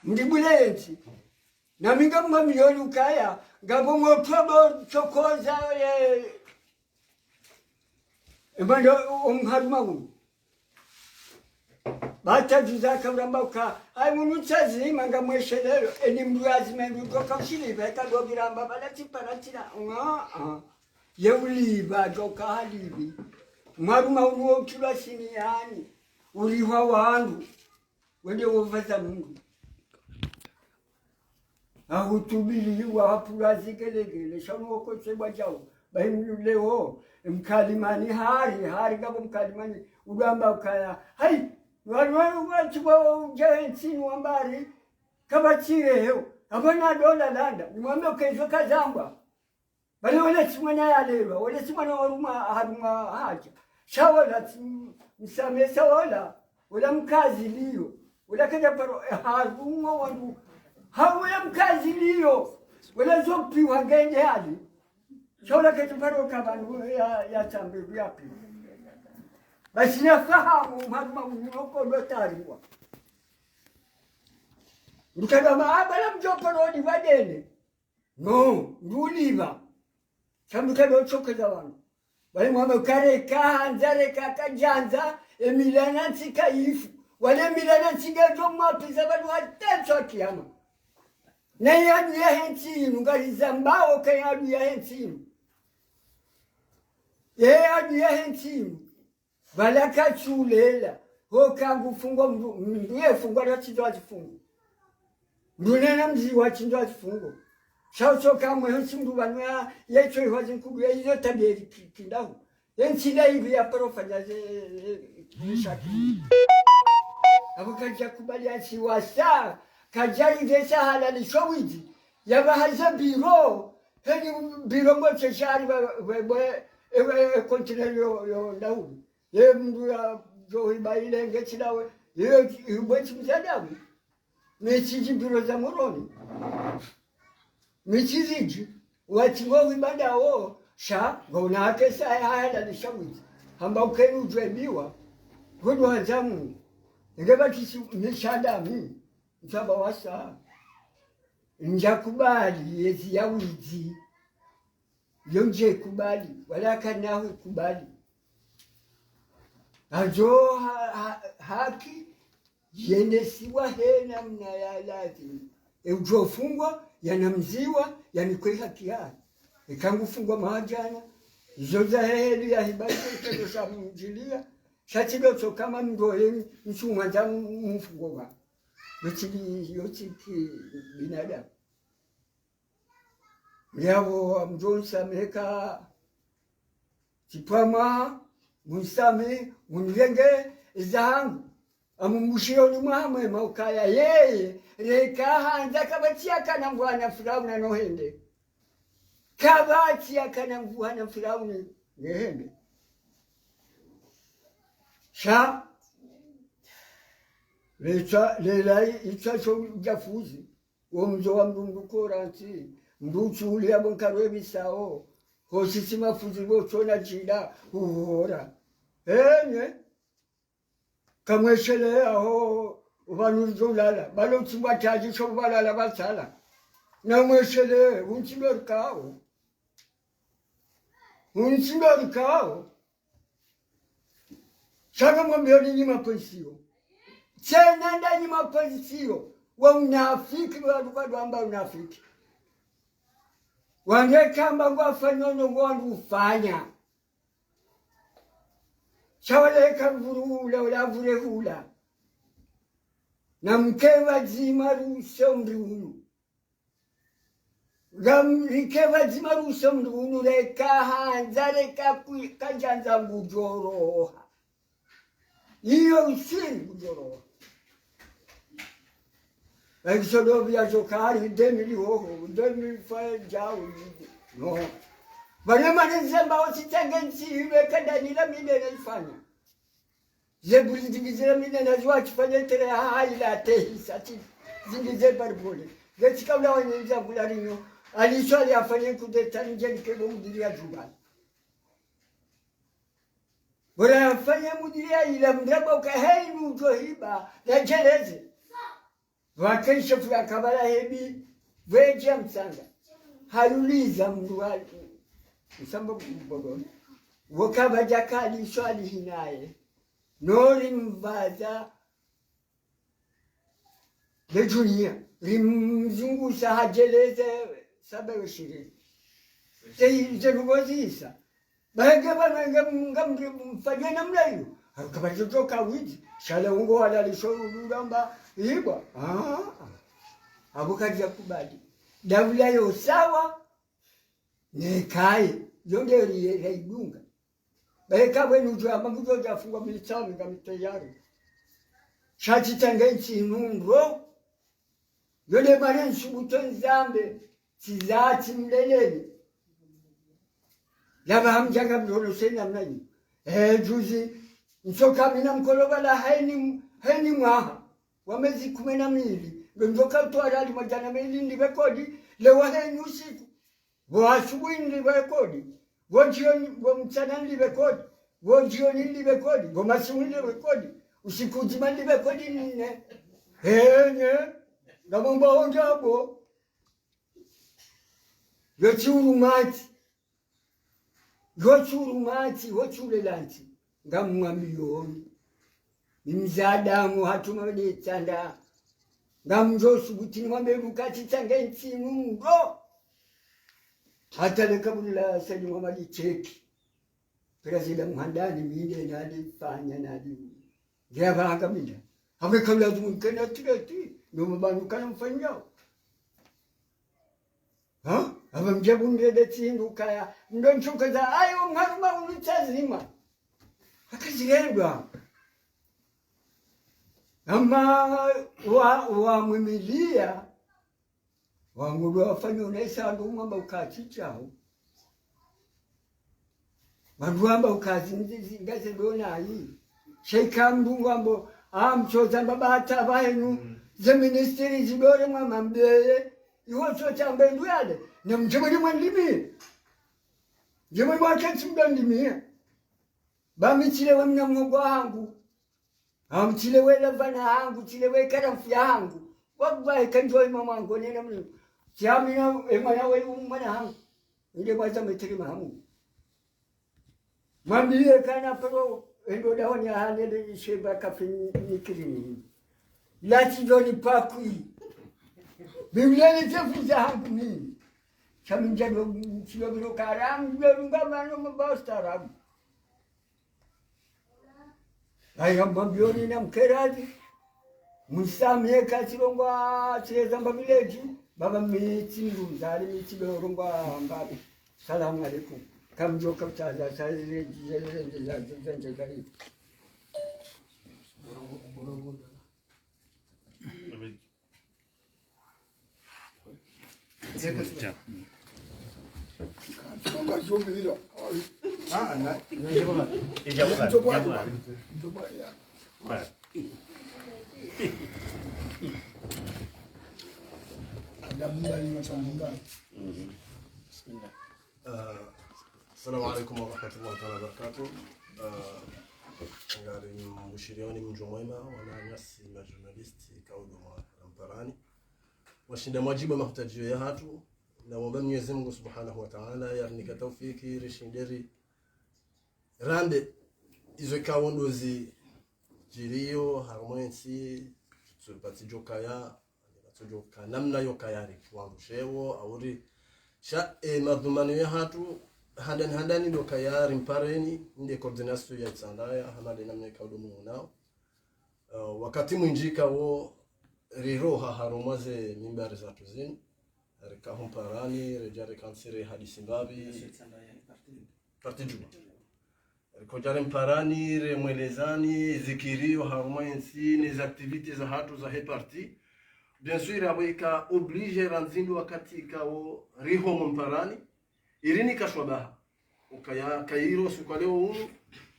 Ndibulenzi. Na minga mamilioni ukaya. Ngabo mwotobo chokoza Emando umharuma huu. Bata juzaka urambauka. Ai munutsazi manga mweshelero. Eni mruazi mengu goka ushiliva. Eka gogiramba balati paratira. Yeuliva goka halivi. Mharuma unuo uchula siniani. Uliwa wangu. Wende ufasa Mungu. Ahutubili wahapurazi gelegele. Shanu wako sewa jao. Bahimu leo. Mkalimani hari gabo mkalimani. Uramba ukaya. Hai. Wachukua ujahensini wambari. Kabachire heo. Abona dola landa. Nimwambe ukezo kazamba. Bale wale simwana ya lewa. Wale simwana waruma haja. Shawala msame sawala. Wala mkazi liyo. Wala kenda paro harungo wandu. Hawala mkazi liyo. Wala zopi wagende hali. Shawala kenda paro kabanu ya tambi yapi. Basi nafahamu mharuma unoko lotariwa. Mkadama abala mjoporoni wadene. No, nguliva. Chamukado ochoka wanu. Wale mwame ukareka, hanzareka, kajanza, emilana ntika ifu. Wale milana ntika jomwa pisa wadu hatenso kiyama. Na yadu ya hentinu, ngari zambao ka yadu ya hentinu. Yadu ya hentinu. Wala kachulela. Hoka ngufungo mduye fungo rachido ajifungo. Mdunena mzi wachindo ajifungo. Shaucho kama hensi mdu banwa yecho iwazi nkugu ya hizo tabiri kindahu. Yenchila hivi ya profanya shaki. Hapo kaja kubali ansi wasa. Kaja idesa halali showiji. Yaba haza biro. Heni biro mwache shari kontineri yo ndahu. Ye mdu ya johi baile ngechilawe. Ye mwechi mzadamu. Mechiji biro za moroni. Michiziji, wachimwa wibanda o, sha, gona hake saa haya na nishawizi. Hamba ukeni ujwebiwa, hudu hanzamu. Ngeba kisi mishadami, mchaba wasa. Njakubali, yezi ya wizi. Yonje kubali, wala kanawe kubali. Ajo haki, yenesiwa hena mna ya lazima. Ujofungwa, yanamziwa, yanikweka kiari. Ikangu fungwa mahajana, zoza heli ya hibali kero sa mjilia, shachilo chokama mdohemi, mchunga jamu mfungwa. Yochiki binadamu. Mliawo mjonsa meka, chipama, munsame, munirenge, zahangu. Amumushiro lumamwe maukaya yeye reka hanza kabatia kana mwana Firauni nohende kabatia kana mwana Firauni nehende sha lela itacho jafuzi omzo wa mdungu koranti mduchuli abonkarwe bisao hosisi mafuzi bochona jida uhora enye kamweshele aho ubanurjo lala balo chimba chaji choba lala basala na mweshele unchimberkao changa mwambioni nyima pensio tena ndani mapensio wa unafiki wa amba unafiki wangekamba ngwafanyono wandu ufanya shawaleka vurula ulavure hula. Na mkewa zima ruso mrunu. Rikewa zima ruso mrunu reka hanza reka kajanza mbujoroha. Iyo usiri mbujoroha. Ekisodo vya jokari demili hoho. Demili faya jao. No. Barema nizemba ositenge nsiwe kada nila mine nifanya. Zebuli zingizira mine najua chifanya tere haila tehi sati. Zingize barbole. Gechika ula wanyenza bularinyo. Aliswali afanye kudeta njeni kebo mudiria jubani. Bora afanye mudiria ila mdraba uka hei nujo hiba. Na jeleze. wakesha fuya kabala hebi weja msanga haluliza mndu wali msamba mbogoni wakaba jakali swali hinaye nori mvaza le dunia rimzungusha hajeleze sababu shiri zerugozisa baga bana ngamfanye namna hiyo akabajoka wiji shala ungo wala lishorudamba ibwa abukaja kubali davula yo sawa nekaye yonde riidunga beka bwenu jwa manguzo jafungwa militani ngamitayari shati tangenchi nundo yole maren subuton zambe tizati mleleni laba hamjanga mdolo sena mnani juzi nsoka mina mkoloba la haini mwaha wamezi 12 ndoka twalali majana meli ndibekodi lewa haini usiku wasubuhi ndibekodi wojioni wamchana ndibekodi wojioni ndibekodi wamasimu ndibekodi usiku jima ndibekodi nne henye ngamomba onjabo yochurumati wochulelanti ngamwamiloni nimzadamu hatuma detanda ngamjosu butini mwambelukati tanga ntinu ndo hata lekabula sali mwamali cheki president Muhandani minde nadi fanya nadi ngiyabanga mina amekabula zumunkena tireti nomabanu mfanyao abamjabunde detindukaya ndonchukaza ayo ngaruma unutazima akazirendwa ama wa mwimilia wangu wafanya unesa ndo mwamba ukachichao wanduamba ukazinzizi ngaze dona hii sheika mdungu ambo mchoza mbabata vaenu ze ministeri zidore mwama mbele iwo chocha mbendu yade na mjemani mwandimie jemani wakati mdandimie bamichilewe mna mngwa hangu amchilewe lavana hangu chilewe karafu ya hangu wakubaye kanjoi mama hangu nena mna chiamina emana we umana hangu ile mwaza metiri mahamu mwambie kana pero endo dawani ya hanele sheba kafinikiri lati joni pakui Biblia itafuza hangu nini chaminjado mchilo karam ngalunga mano mabastarabu aya mbioni na mkeraji musamye kachirongwa chezamba village baba mitsindu zali mitilo rongwa mbabe salamu alaikum kamjoka mtaza sale zenje gari Songa zombie hilo. Na. Assalamu alaikum warahmatullahi wabarakatuh. Ngari mshirioni mjomwema wana nyasi na journalisti kauduma Mparani. Washinda mwajibu mahitajio ya hatu na mwomba Mwenyezi Mungu Subhanahu wa Ta'ala yarnika tawfiki rishinderi rande izo kawondozi jirio harmonsi tsulpati jokaya joka namna yokayari wangushewo auri sha madhumani ya hatu handani lokayari mpareni ndiye coordination ya tsandaya hamade namna kaudumu nao wakati mwinjika wo riroha haromaze mimbari za tuzini reka Mparani rejare kansire hadisi mbabi parti juma reko jare Mparani remwelezani zikirio haromansi les activités za hatu za he parti bien sûr aweka oblige ranzindu wakati kao riho Mparani irini kashwabaha ukaya kairo sukaleo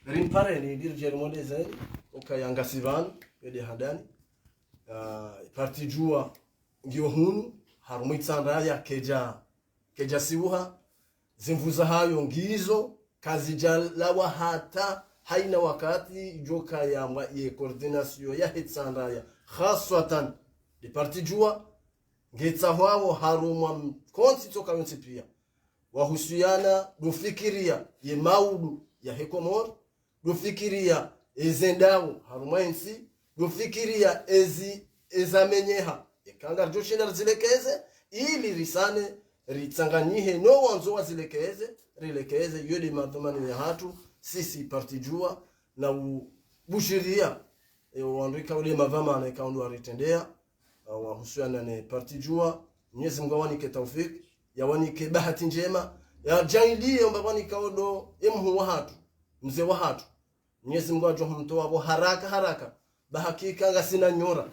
rimpareni dirje remwelezani ukaya ngasivan yede hadani parti jua ndio hunu harumitsandaya keja siuha zimvuza hayo ngizo kazi jalawa hata haina wakati joka ya coordination ya hitsandaya khaswatan de parti jua ngetsa wao harumwa konsi toka yonse pia wahusiana dufikiria ye maudu ya hekomor dufikiria ezendao harumwa ensi dufikiria ezamenyeha ikanga joshenda zilekeze ili risane ritsanganyihe no wanzo rilekeze yodi madhumani ya hatu sisi parti jua na bushiria waandika ule mavama na ikaundu aritendea wahusiana ne parti jua. Mwenyezi Mungu awanike taufiki yawanike bahati njema ya jailie mbabani kaodo emhu wa hatu mzee wa hatu. Mwenyezi Mungu ajo humtoa bo haraka bahakika ngasina nyora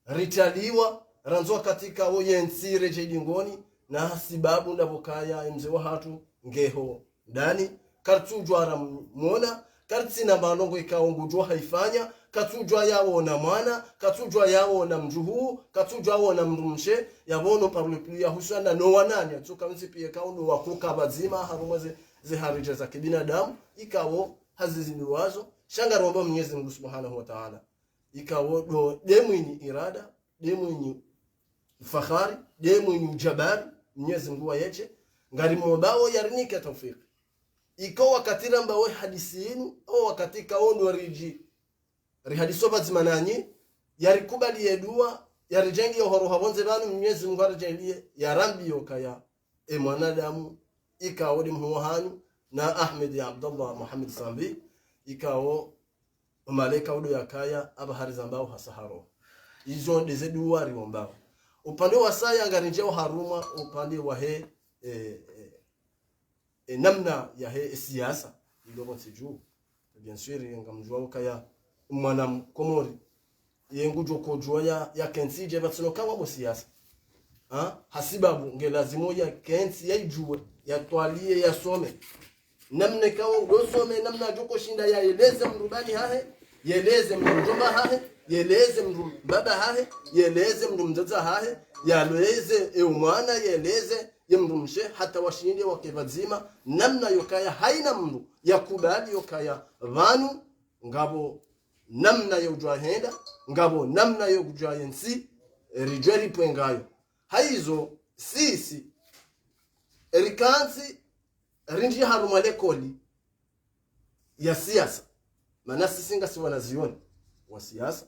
ritaliwa ranzo katika oyensire jedingoni na sababu ndabokaya mzee wa hatu ngeho ndani kartujwara muona kartsina manongo ikaongujwa haifanya katujwa yawo na mwana katujwa yawo na mjuhu katujwa yawo na mrumshe yabono parleplia husana no wanani atuka msipi kaundo wakuka bazima harumaze ziharija za kibinadamu ikawo hazizinduwazo shanga romba Mwenyezi Mungu Subhanahu wa Ta'ala ikawo do demu ni irada demu ni fakhari demu ni jabari Mwenyezi Mungu ayeche ngari mbao yarinike tawfik iko wakati ambao hadithi yenu au wakati kaondo wariji rihadiso bazimananyi yarikubali yedua yarijengi ohoro habonze banu Mwenyezi Mungu arajengie ya rambi yokaya mwanadamu ikawo mhuhanyu na Ahmed ya Abdullah Muhammad Sambi ikawo malaika udo yakaya abahari zambao hasaharo izo ndeze dua riombao upande wa saya ngarinjeo haruma upande wa he namna ya he siasa ndio siju bien sûr ngamjua kaya mwana mkomori yengujo kojwa ya kensije batsino kama bo siasa hasibabu ngelazimo ya kensi yaijue ya twalie ya some namna kawo dosome namna joko shinda ya eleze mrubani hahe yeleze mjomba hahe yeleze mbaba hahe yeleze mzaza hahe yaleze umwana yeleze yemrumshe hata washinde wakevazima namna yokaya haina mndu yakubali yokaya vanu ngabo namna yojwa henda ngabo namna yojwa yensi rijeri pwengayo haizo sisi erikansi rinji haruma lekoli ya siasa maana sisi ngasi wanazioni wa siasa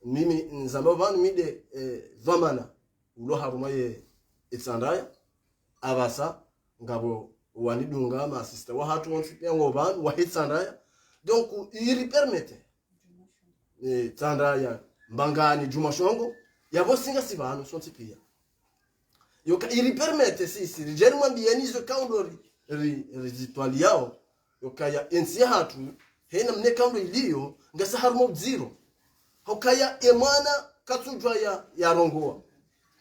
mimi nzamba vanu mide vamana ulo haruma ye itsandaya abasa ngabo wanidunga ma sister wa hatu wonsi pia ngobanu wa hitsandaya donc iri permete tsandaya mbangani Juma Shongo yabo singa sibanu sonti pia yoka iri permete sisi rijeri mwambieni zo kaundori rizitwali yao yokaya ensi hatu hena mne kaundo iliyo ngasa harumo zero hokaya emwana katujwa ya rongoa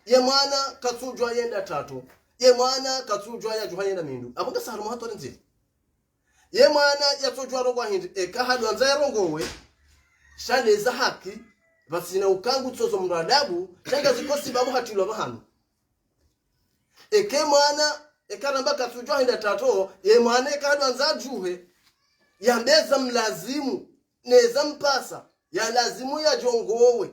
yemwana katujwa yenda tatu yemwana katujwa ya juhayenda mindu abonga harumo hato nzira yemwana yatujwa rogwa hindi ekahadu anza yarongowe shaleza haki basina ukangu tsozo mradabu shanga zikosi babu hatilo bahano mwana ekaramba katujwa hinda tato yemwana ekahadu anza juhe yambeza mlazimu neza mpasa ya lazimu ya jongowe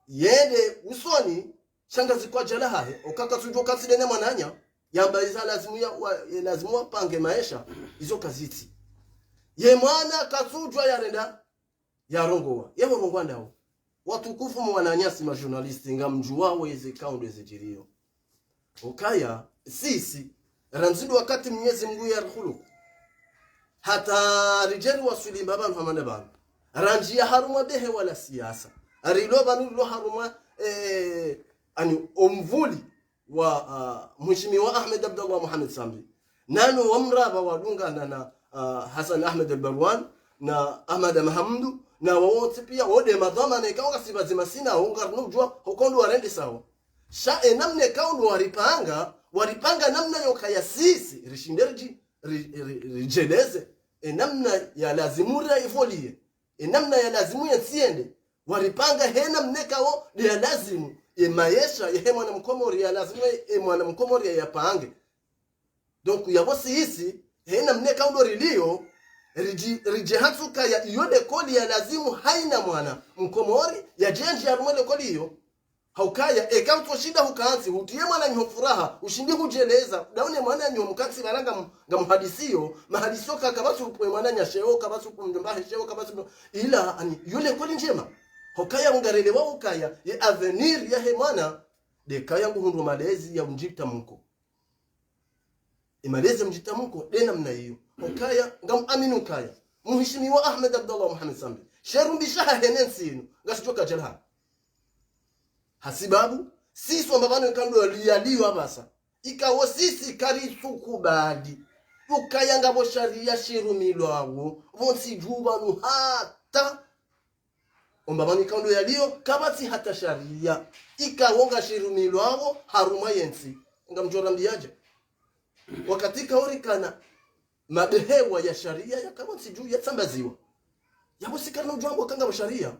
yende usoni shanga zikwa jala hahe okaka tujo kaside ne mwananya yamba iza lazimu ya pange maisha izo kaziti ye mwana katujwa yarenda ya rongowa yebo rongowa ndao watukufu mwananyasi ma journalist ngamjua weze kaundo zejirio okaya sisi ranzidu wakati Mwenyezi Mungu ya khuluq hata rijali wasuli baba Muhammad baba ranjia haruma behe wala siasa arilo banu lo haruma ani omvuli wa mheshimiwa Ahmed Abdullah Muhammad Sambi nano wamraba wadunga na Hassan Ahmed al-Barwan na Ahmad Mahamdu na wote pia wode madhama na ikawa sibazima sina ungarnu jua hokondo warende sawa sha namne kaundo waripanga namna yokaya sisi rishinderji rijeleze namna ya lazimura ifolie namna ya lazimu ya siende waripanga hena mnekao ya lazimu maisha ya mwana mkomori ya lazimu mwana mkomori ya pange donc ya bosi hisi hena mnekao ndo rilio rije hatsuka ya yode koli ya lazimu haina mwana mkomori ya jenji ya rumele koli hiyo haukaya ekamto shida hukaansi hutie mwana nyo furaha ushindi hujeleza daone mwana nyo mkaksi baranga ngamuhadisio mahadisio kakabasu kwa mwana nyasheo kabasu kumjomba sheo kabasu ila ani yule koli njema haukaya ungarele wa ukaya ya avenir ya he mwana de kaya nguhundu malezi ya mjita mko imalezi mjita mko dena mna hiyo haukaya ngam aminu kaya muheshimiwa Ahmed Abdullah Muhammad Sambi sherumbi shaha henensinu ngasijoka jalha hasibabu sisi wambabano kando yaliyo abasa ikawo sisi karisukubadi ukayanga bo sharia shirumilo abo bonsi juba no hata wambabano kando yaliyo kabati hata sharia ikawonga shirumilo abo haruma yensi ngamjora mbiaje wakati kaorikana mabehewa ya sharia ya kabati juu ya tambaziwa yabo sikana ujambo kanga sharia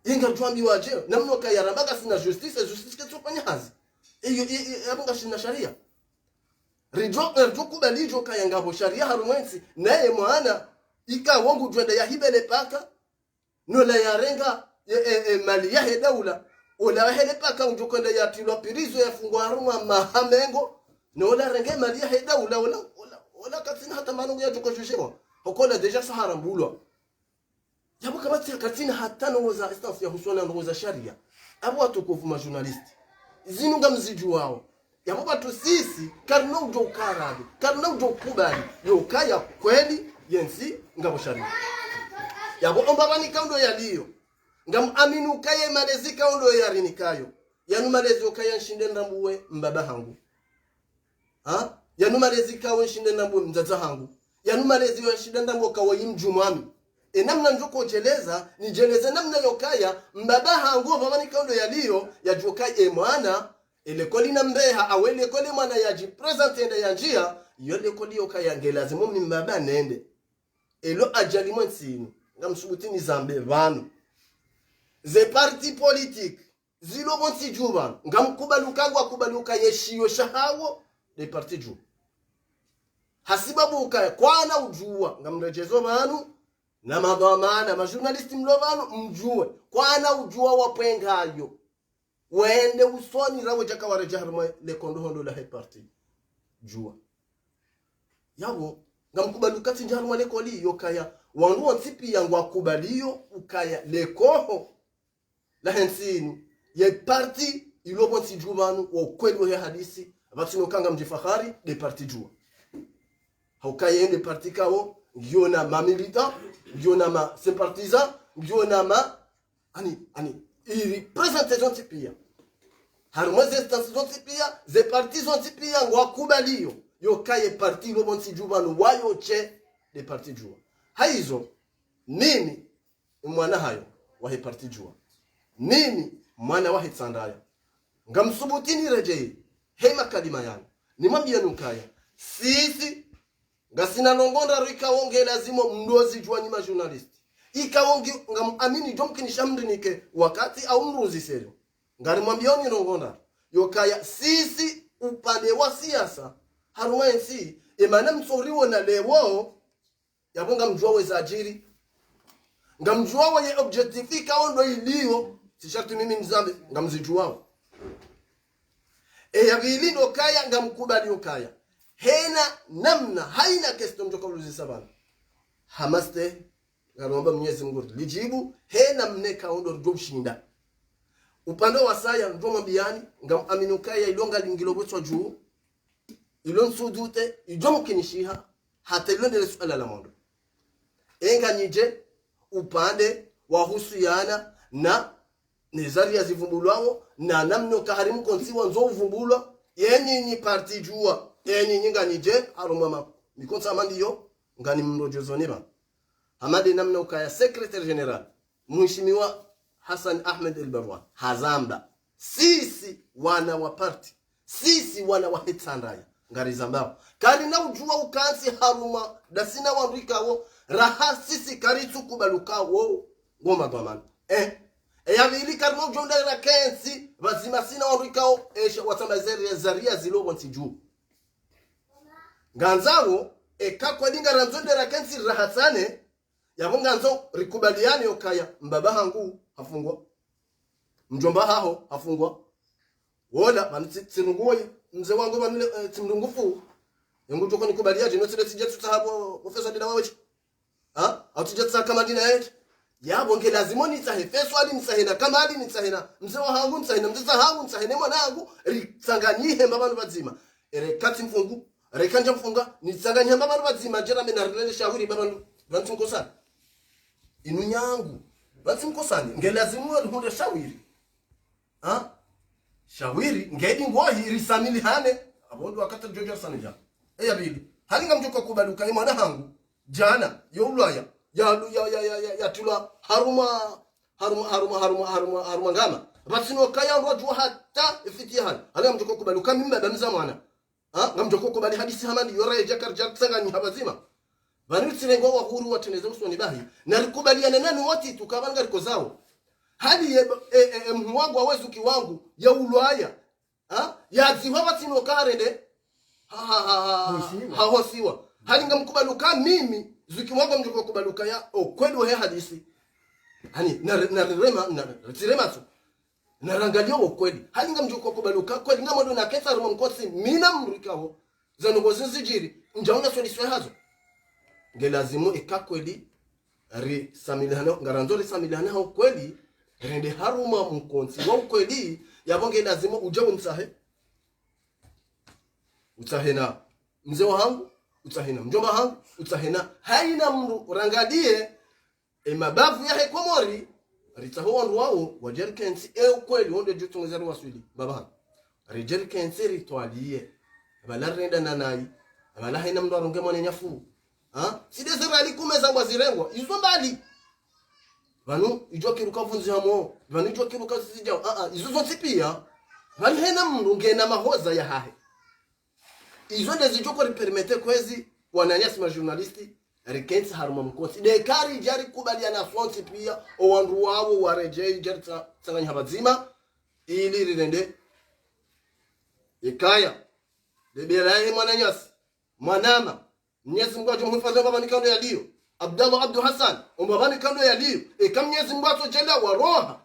inga jwambi waje namno kayarambaka sina justice ketopanya hazi iyo yabunga shina sharia rijo kubalijo kayangabo sharia harumwensi naye mwana ika wangu jwenda ya hibele paka no la yarenga mali ya hedaula ola hele paka unjokwenda ya tilwa pirizo ya fungwa haruma mahamengo no la renge mali ya hedaula ola katina hata manungu ya jokoshishewa hokola deja sahara mbulwa yabo kabati katina hata noza instance ya husona noza sharia abo watukufu ma journalist zinunga mziju wao yabo watu sisi karno ujo karabi karno ujo kubali yokaya kweli yensi ngabo sharia yabo ombabani kaundo yaliyo ngam aminu kaye malezi kaundo yarinikayo yanu malezi okaya nshinde ndambuwe mbaba hangu yanu malezi kawe nshinde ndambuwe mzaza hangu yanu malezi yo nshinde ndambuwe kawe mjumwami namna njoko jeleza ni jeleza namna yokaya mbaba hangu babani kaundo yaliyo ya joka mwana ile koli na mbeha awele koli mwana yaji present ende ya njia yole koli yokaya ngelazimu ni mbaba nende elo ajalimo nsini ngamsubutini zambe vanu ze parti politique zilo bonti juba kubaluka yeshiyo shahawo de parti juba hasibabu ukaya kwana ujua ngamrejezo vanu na madhamana majournalisti mlovano mjue kwana ujua wapengayo wende usoni rawo jaka warejarma le kondo hondo la he parti jua yabo ngamkubaluka tinjarma le koli yokaya wandu ontipi yangu akubaliyo ukaya le koho la hensinu ye parti ilobonti jubanu wa kweli wa hadisi abatino kanga mjifahari de parti jua haukaya ende parti kawo giona ma militant giona ma sympathisant giona ma ani il représente zonti pia haruma zestance zonti pia ze parti zonti pia ngwa kubaliyo yokaye parti lobonti jubanu wayo che de parti jua haizo nini mwana hayo wa he parti jua nini mwana wa hitsandaya ngamsubutini rejei hema kalima yana nimwambia nukaya sisi ngasina nongonda rika wonge lazima mndozi jua nyima journalist ikawongi ngamamini jomkini shamrinike wakati au mruzi serio ngari mwambioni nongonda yokaya sisi upande wa siasa harumensi emana msoriwo na lewo yabonga mjua wezajiri ngamjua wenye objectifika ondo iliyo sishatu mimi mzambe ngamzijua yabili nokaya ngamkubali okaya hena namna haina kesto mjoka uluzi sabana hamaste ngaromba Mwenyezi Mungu lijibu hena mneka ondo jobshinda upande wa saya ndoma biani ngam aminukaya ilonga lingilo botwa juu ilon sudute ijomo kinishiha hata ilonde swala la mondo enga nije upande wa husiana na nizaria zivumbulwao na namno kaharimu konsiwa nzo uvumbulwa yenyi ni parti jua yenyi nyinga nije arumama mikonsa mandiyo ngani mrojozo niba hamadi namno ukaya secretary general mheshimiwa Hassan Ahmed El-Barwan hazamba sisi wana wa parti sisi wana wa hitsandaya ngari zambao kali na ujua ukansi haruma dasina wandikawo raha sisi karitu kubalukawo ngoma dhamana yavili karno jonda la kensi bazima sina wandikawo watambazeri zaria zilobo ntiju nganzawo eka kwa dinga ranzonde rakensi rahatsane yabonga nzo rikubaliane okaya mbaba hangu hafungwa mjomba hao hafungwa wola banitsinungoi mzee wangu banile tsimndungufu yangu toko nikubaliaje no sile sije tutahabo professor dida wawe au tuje tsaka madina yetu yabo nge lazima nitsahe feso ali nitsahena kama ali nitsahena mzee wangu nitsahena mzee wangu nitsahena mwanangu ritsanganyihe mbabantu bazima ere kati mfungu ere kanja mfunga nitsanganyhe mbabantu bazima jera mena rilele shahuri babantu bantunkosana inu nyangu bantunkosana nge lazima hunde shawiri shawiri ngedi ngohi risamili hane abondo wakati jojo sana ja eya bili halinga mjoko kubaluka mwana hangu jana yolwaya ya tula haruma ngama basino kaya rojo hata ifitihan halinga mjoko kubaluka mimba bamza mwana ngamjoko kubali hadisi hamani yore jakar jaksanga ni habazima banitsire ngo wahuru wateneze usoni bahi na likubaliana nani wote tukabanga liko zao hadi mwangu awezu kiwangu ya ulwaya ya ziwa batino karende hosiwa hadi ngamkubaluka mimi zuki mwangu mjoko kubaluka ya kweli wa hadisi hani na tu narangalio kweli hadi ngamjoko kubaluka kweli ngamodo na kesa rumo mkosi mina mrikao zanogo zinzijiri njaona solution hazo ngelazimu ikakweli ri samilana ngaranzoli samilana ho kweli rende haruma mkonsi wa ukweli yabonge lazima ujabu msahe utahena mzee wangu utahena mjomba wangu utahena haina mru rangadie mabavu ya hekomori ritaho wandu wao wajerkensi ukweli wonde jutungezari waswili baba rejerkensi ritwalie balarenda nanai abala haina mru aronge mwana nyafu sidesera alikumeza mwazirengwa izo mbali vanu ijo kiruka vunzi hamo vanu ijo kiruka sijao izo zote pia vanu hena mru ngena mahoza ya hahe izo ndezijoko ripermete kwezi wananyasi majournalisti rikensi haruma mkosi dekari jari kubaliana fronti pia owandu wao warejei jari tsanganya habazima ili rirende ikaya debelaye mwananyasi mwanama Mwenyezi Mungu ajumhifadhi baba nikando ya dio Abdallah Abdu Hassan umbabani kando ya dio kama Mwenyezi Mungu atojela wa roha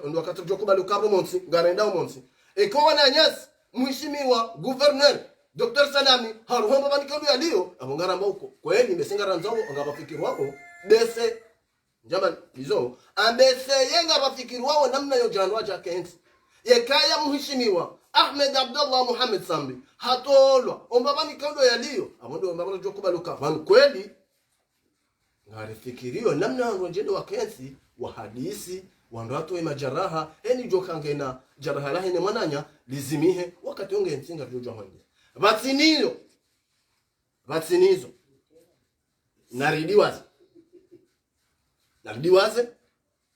ndo akatojo kubaluka monsi garenda monsi kwa wananyasi mheshimiwa governor Dr. Salami haruhomba banikando ya dio abongaramba uko kweli mesinga ranzao ngabafikiri wako bese njama hizo ambese yenga bafikiri wao namna yo janwa ja kensi yekaya mheshimiwa Ahmed Abdullah Muhammad Sambi hatolwa ombabani kando ya dio abondo ombabani jokubaluka van kweli ngarifikirio namna ngojendo wa kensi wa hadisi wandato majaraha eni jokangena jaraha la hene mwananya lizimihe wakati onge nsinga jojo hande vatsinizo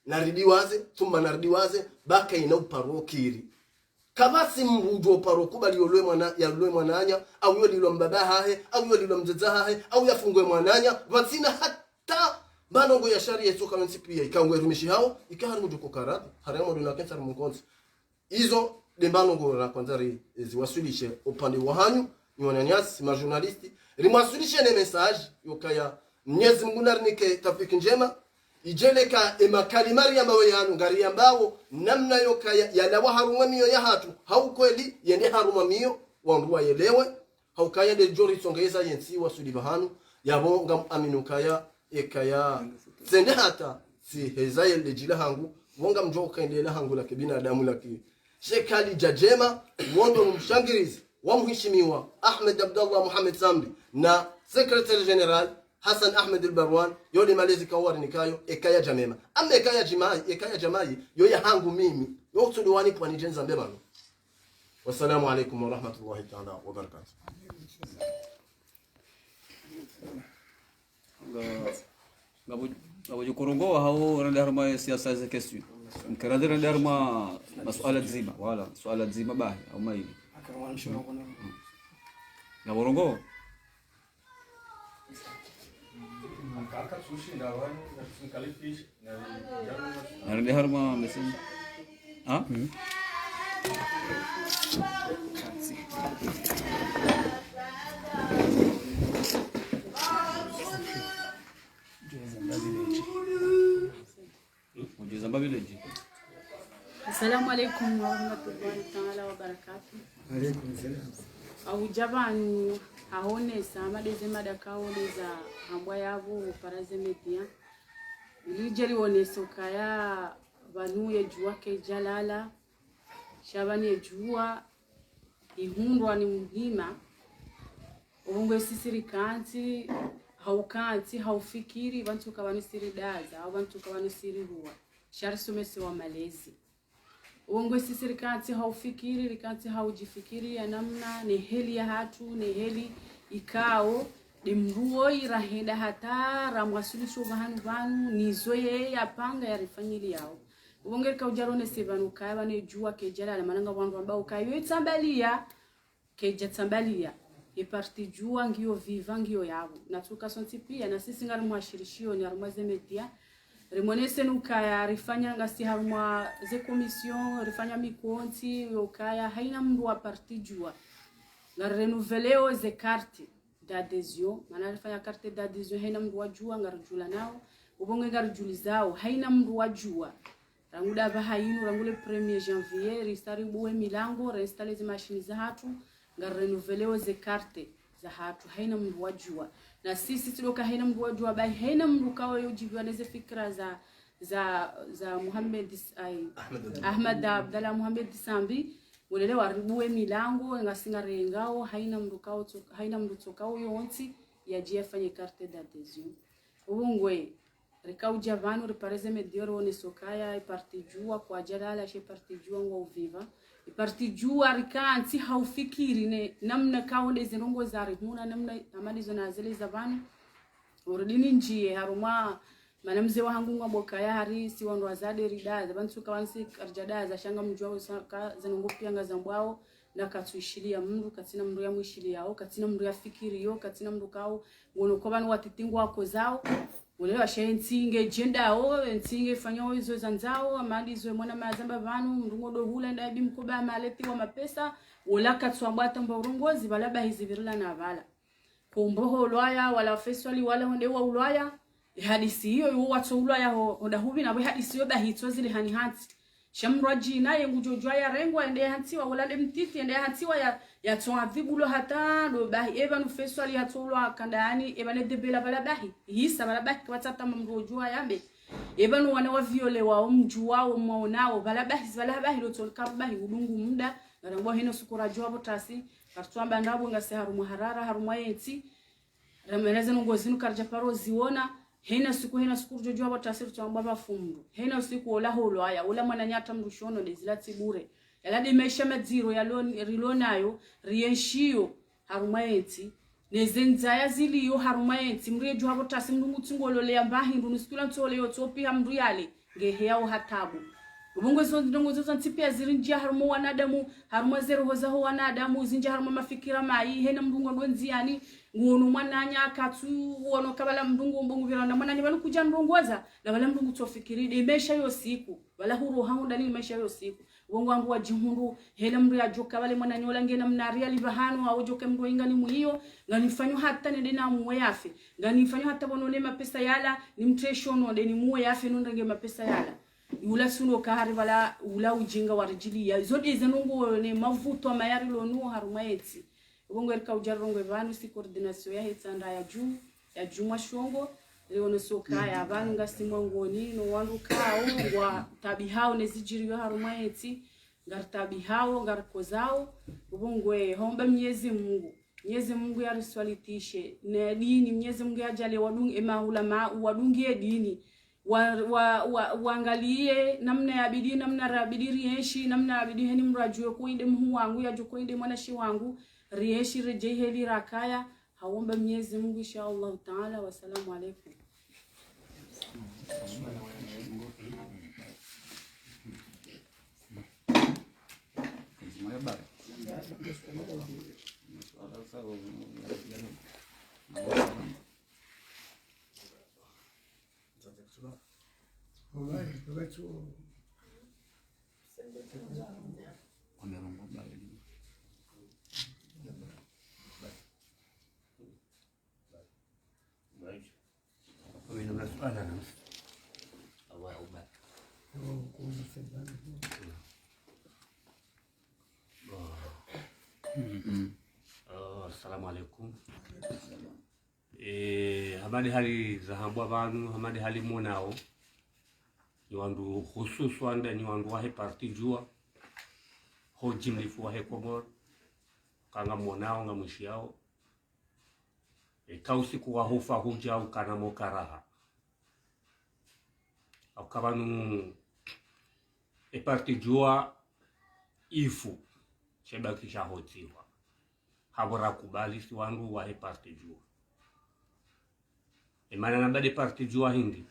naridiwaze tumba naridiwaze baka ina uparokiri kabasi mrujo parokuba liolwe mwananya au yolilo mbaba hahe au yolilo mzaza hahe au yafungwe mwananya vatsina hata banongo ya sharia yesoka mensi pia ikangwe rumishi hao ikaharimu joko karati haramu duna kensa mkonzi izo dembanongo la kwanzari ziwasilishe upande wa hanyu ni wananyasi majournalisti rimwasilishe ne message yokaya Mwenyezi Mungu narnike tafiki njema ijeleka emakalimari ya mawe yanu ngari ambao namna yokaya yalawa haruma miyo ya hatu hau kweli yende haruma miyo wanduwa yelewe hau kaya de jori songeza yensi wasuliva hanu yabo ngam aminukaya ekaya zende hata si hezaye lejila hangu wonga mjoka endela hangu la binadamu laki shekali jajema wondo mshangirizi wa mheshimiwa Ahmed Abdullah Muhammad Sambi na Secretary General Hassan Ahmed al-Barwan yoni malezi kawari nikayo ekaya jamema amma ekaya jamai yo ya hangu mimi yo tuliwani kwa nijenza mbebano wassalamu alaykum wa rahmatullahi ta'ala wa barakatuh Gabo korongo hao randa harma siasa za kesho mkaradi randa harma masuala zima wala suala zima bahi au maili na borongo kaka sushi ndawan na kalifish na randa harma mesin Assalamu alaikum warahmatullahi ta'ala wabarakatuh. Alaikum salam. Au jabanu haonesa madeze madakaoneza hambwa yavo paraze media. Lijeli oneso kaya vanu yejua ke jalala. Shabani yejua ihundwa ni muhima. Ongwe sisiri kanti haukanti haufikiri bantu kabani siri daza au bantu kabani siri ruwa. Sharisumesi wa malezi. Ongwe sisiri kanti haufikiri rikanti haujifikiri ya namna ni heli ya hatu ni heli ikao ni mruo irahenda hata ramwasulisho vanu nizoye ya panga ya rifanyili yao. Ongwe kaujarone sebanu kaya wane jua kejala na mananga wangu ambao kayo itambalia kejatambalia. Iparti jua ngio viva ngio yao. Natuka sonti pia na sisi ngari mwashirishio ni harumwa zemetia. Rimonese nukaya rifanya ngasi harumwa ze komision, rifanya mikonti, yokaya haina mdu wa parti jua. Ngari renouveleo ze karte d'adhesion. Mana rifanya karte d'adhesion haina mdu wa jua ngari jula nao. Ubonge ngari julizao haina mdu wa jua. Ranguda vahainu, rangule 1er janvier, ristari buwe milango, reinstale ze machini za hatu. Ngari renouveleo ze karte za hatu haina mdu wa jua. Na sisi tuloka haina mdu wa jua bai haina mdu kawa yojibiwa neze fikra za Ahmed Abdallah Muhammad Sambi ulele waribuwe milango ngasinga rengao haina mdu tokao yonti yajia fanye carte d'adhesion. Ungwe rikau javano ripareze medioro one sokaya iparti jua kwa jalala she parti jua ngwa uviva. Iparti jua rikanti haufikiri ne namna kaonde zinongo za rihuna namna amali zona zile za vanu urudini njie haruma manamze wa hangu ngwa bokaya hari si wando azade ridaza bantu kawansi karjadaza shanga mjua zinongo pianga zambwao na katuishilia mndu katina mndu ya mwishilia yao katina mndu ya fikiri yo katina mndu kao wono kobanu watitingu wako zao ulewa shentinge jenda o ntinge fanyo izo zanzao amali zo mwana mazamba vanu mrungo do hula ndabi mkoba maleti wa mapesa wala katswambata mbarongozi balaba hizivirila na vala pomboho ulwaya wala feswali wala hondewa ulwaya hadisi hiyo yo watso ulwaya hoda hubi na hadisi hiyo bahitso zile hani hati shamraji naye ngujojwa ya rengwa ende hantiwa wala demtiti ende hantiwa ya tsoadhibulo hata do bahi evan feswali hatulwa kandani ebane debela bala bahi hisa bala bahi kwatata mrojwa yambe evan wana wa viole wa mjua wa maonao bala bahi lo tolka bahi udungu muda ngabo hino sukura jwabo tasi kartwamba ndabo ngase harumu harara harumu yenti rameleza ngozinu karja paro ziona hena siku jojwa batasiri twamba bafumbu hena siku ola holo aya ola mwana nyata mrushono dezilati bure yalade mesha madziro rilonayo rienshio harumaenti nezenza ziliyo harumaenti mrejwa botasi mndungu tsingolo le ambahi ndunu sikula ntole yotopi hamndu yale ngeheyao hatabu ubongo zo ndongo zo ntipia zirinjia harumo wanadamu harumo zero hoza ho wanadamu zinja harumo mafikira mai hena mndungu ndonziani ngono mwananya akatu wono kabala mndungu mbongo viranda mwananya balu kuja ndongoza na bala mndungu tofikiri de mesha yo siku wala huru haunda ni mesha yo siku wongo wangu wajihundu hela mru ya joka wale mwananyola ngena mnaria libahano au joka mru ingani muhiyo nganifanyo hata nende na muwe yafe nganifanyo hata bonole mapesa yala ni mtreshono de ni muwe yafe nondenge mapesa yala ula suno kahari wala ula ujinga warijili ya zodi zenungu ne mavuto mayari lonu harumaeti wongo erika ujarongo vanu si coordination ya hetsanda ya juma shongo leono sokaya abantu ngasimwa ngoni no wandu kao wa tabihao nezijiriyo harumaeti ngar tabihao ngar kozao ubongwe homba Mwenyezi Mungu ya riswalitishe na dini Mwenyezi Mungu ajale wadungi ulama wadungie dini waangalie namna ya bidii namna rabidi rieshi namna bidii heni mrajue kuinde mhu wangu ya jokoinde mwanashi wangu rieshi rejeheli rakaya haomba Mwenyezi Mungu inshallah taala. Wasalamu alaykum. Assalamu alaikum. Hamadi hali za hambwa banu, hamadi hali monao. Ni wandu hususu wanda ni wandu wahe parti jua. Ho jimlifu wahe Komor. Kanga monao nga mwishi yao. Kausiku wahufa huja au kana mokaraha. Au kabanu parti jua ifu. Sheba kisha hotiwa. Habora kubali si wandu wahe parti jua. Mana nabade parti jua hindi.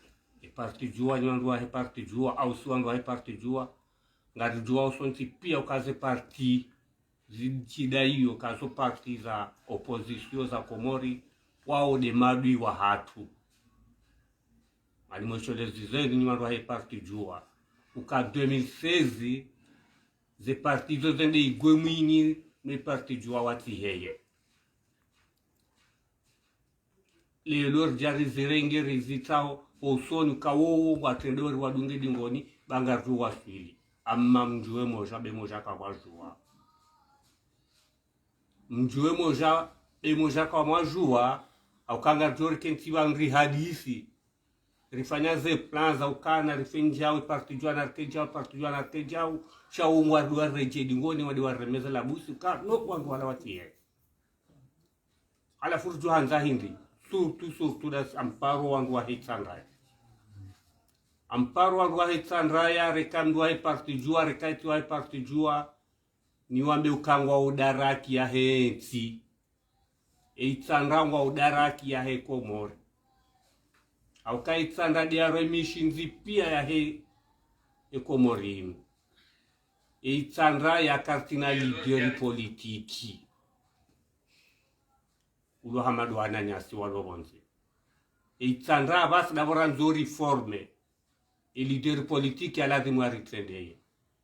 Parti jua ni wandu wahe parti jua au si wandu wahe parti jua. Ngari jua usonti pia ukaze parti zidida hiyo kazo parti za opozisio za Komori wao de madui wa hatu. Mani mweshole zizeni ni wandu wahe parti jua. Uka 2016 ze parti zo zende igwe mwini me parti jua wati heye. Lelor jari zirenge rizitao osoni kawowo watendori wadunge dingoni banga juwa swili. Amma mjue moja be moja kwa jua. Mjue moja be moja kwa jua au kanga jori kentiwa ngri hadisi. Rifanya ze plan za ukana rifenjao parti jua na rikejao parti jua na rikejao sha umwadua reje dingoni wadi waremeza la busi ka no wandu wala watie. Ala furju hanza hindi. Surtu das amparo wandu wa hitsanraya. Amparo wandu wa hitsanraya rekandu wa parti jua rekaiti wa parti jua ni wambe ukangwa udaraki ya heti. Hitsanrangwa udaraki ya he Komori. Au ka hitsandra dia remishinzi pia ya he Komori. Hitsandra ya kartina lideri politiki. Ulo hamadu ananyasi walo bonzi. Hitsandra basi dabora nzori forme. Lideri politiki ya lazimu wa ritrendeye.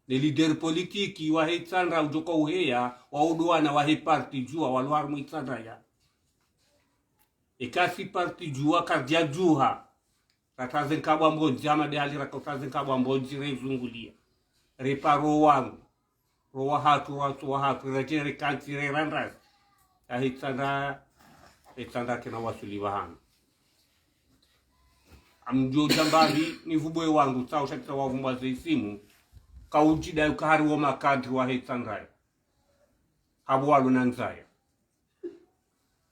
Ne lideri politiki wa hitsandra ujoko uheya wa uduana wa he parti jua waluharmu hitsandra ya. Kasi parti jua kardia juha. Ratazen kabwa mbonzi ama de hali ratazen kabwa mbonzi rezungulia. Reparo wangu. Rowa hatu rejere kanti rerandas. Ya hitsandra kena wasuliwa hana. Amjo jambari ni vubwe wangu sao shakita wavumba zeisimu. Kaujida yukahari wa makadri wa hitsandra. Habu walu nanzaya.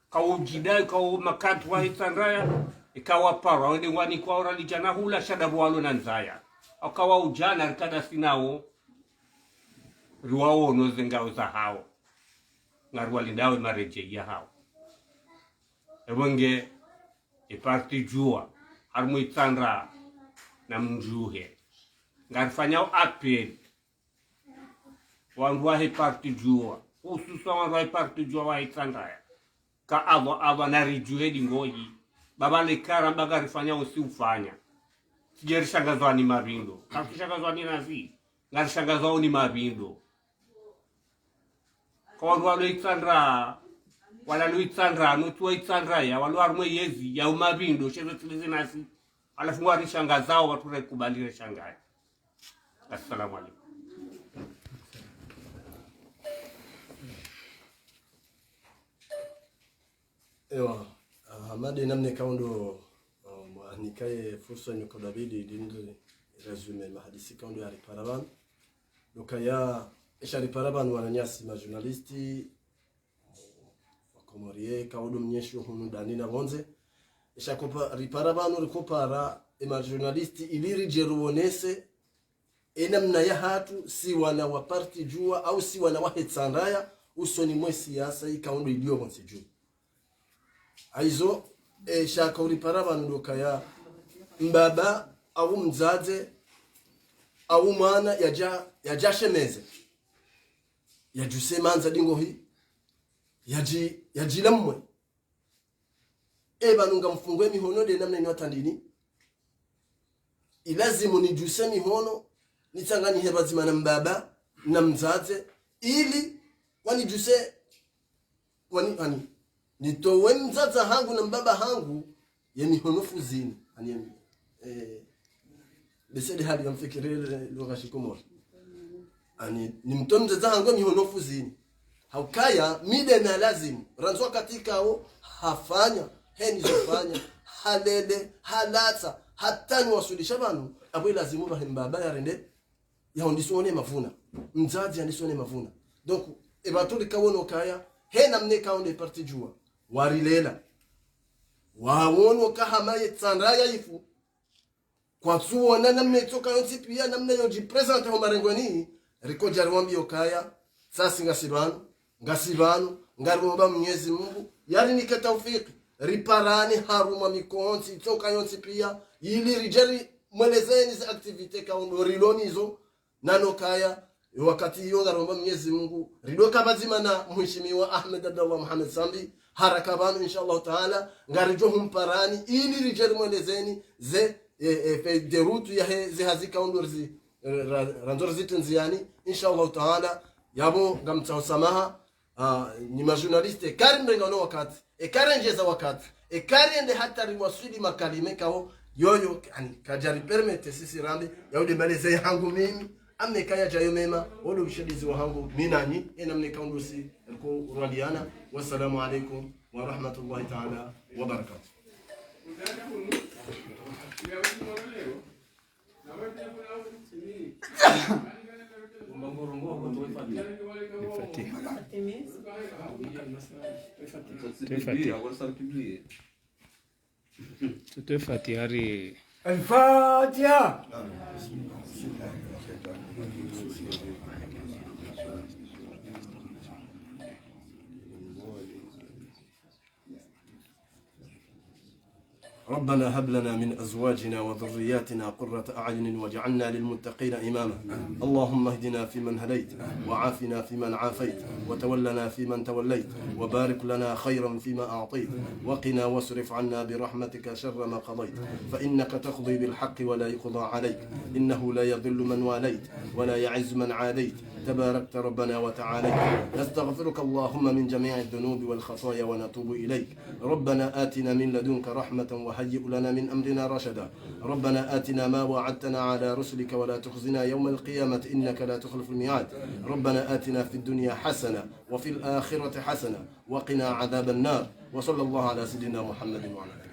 Kaujida yukawa makadri wa hitsandra. Ikawa paro, wende wani kwa ora lijana hula shadabu walu nanzaya. Akawa ujana rikada sinao. Ruwao nozengao za hao. Ngaruwa lindawe mareje ya hao. Ewenge parti jua harmu hitsandra na mjuhe. Ngarifanyao apel. Wandu wahe parti jua. Ususa wandu wahe parti jua wa hitsandra. Ka awa narijuhe dingoji. Baba le kara bagari fanya usi ufanya. Sijeri shangazwa ni mabindo. Kasi shangazwa ni nazi. Ngari shangazwa ni mabindo. Kwa walo hitsandra. Wala lu hitsandra. Nutua hitsandra ya. Walu armwe yezi. Ya umabindo. Shezo tulizi nazi. Alafu mwari shangazao watu rekubalire shangaya. Assalamu alaikum. Ewa. Hamadi namne kaundo nikaye fursa nyuko Davidi dindu resume mahadisi kaundo ya riparaban. Lukaya isha riparaban wananyasi majurnalisti wakomorie kaundo mnyeshu hunu danina bonze. Isha kupa riparaban urikupara majurnalisti iliri jeruonese enamna ya hatu si wana wa parti jua au si wana wa hitsandaya usoni mwe siasa ikaundo ilio bonse juu. Aizo shaka uripara ndoka ya mbaba au mzaze au mwana yaja shemeze yajuse manza dingo hi yaji lamwe banunga mfungwe mihono de namna inotandini ilazimu nijuse mihono nitangani hebazima na mbaba na mzaze ili wanijuse wani nitowe mzaza hangu na mbaba hangu ya mihonofu zini. Besede hali ya mfikirele lugha shikomori. Ni mtowe mzaza hangu ya mihonofu zini. haukaya mide na lazimu ranzwa katika o hafanya heni zofanya halele halata hatani wasulisha banu abwe lazimu bahembaba yarende yaondisone mavuna mzazi andisone mavuna donc ebatuli kawono kaya hena mne kaonde parti jua warilela wawono kahamaye tsandraya ifu kwa suona namne toka yonsi pia namne yoji presente ho marengoni riko jarwambi okaya sasi ngasibanu ngarumba Mwenyezi Mungu yali nika taufiki riparani haruma mikonzi toka yonsi pia ili rijeri mwelezeni za activite kaundo rilonizo nano kaya wakati hiyo ngaromba Mwenyezi Mungu ridoka bazima na mheshimiwa Ahmed Abdullah Muhammad Sambi haraka banu inshallah taala ngarijo humparani ili rijeri mwelezeni ze de route ya ze hazika ondorzi randorzi tenziani inshallah taala yabo ngamtsa samaha ni majournaliste karimbe ngano wakati karenjeza wakati karende hata riwasili makalime kao yoyo yani kajari permete sisi rambe yaude maleze yangu mimi amne kaya jayo mema wolo bishadizi wa hangu minani ina mne kaundusi ko radiana wassalamu alaikum wa rahmatullahi ta'ala wa barakatuh. الفاتحة. ربنا هب لنا من أزواجنا وذرياتنا قرة أعين واجعلنا للمتقين إماما. اللهم اهدنا فيمن هديت وعافنا فيمن عافيت وتولنا فيمن توليت وبارك لنا خيرا فيما أعطيت وقنا واصرف عنا برحمتك شر ما قضيت فإنك تقضي بالحق ولا يقضى عليك إنه لا يضل من واليت ولا يعز من عاديت تباركت ربنا وتعاليت. نستغفرك اللهم من جميع الذنوب والخطايا ونتوب إليك. ربنا آتنا من لدنك رحمة وهيئ لنا من أمرنا رشدا. ربنا آتنا ما وعدتنا على رسلك ولا تخزنا يوم القيامة إنك لا تخلف الميعاد. ربنا آتنا في الدنيا حسنة وفي الآخرة حسنة وقنا عذاب النار. وصلى الله على سيدنا محمد وعلى آله.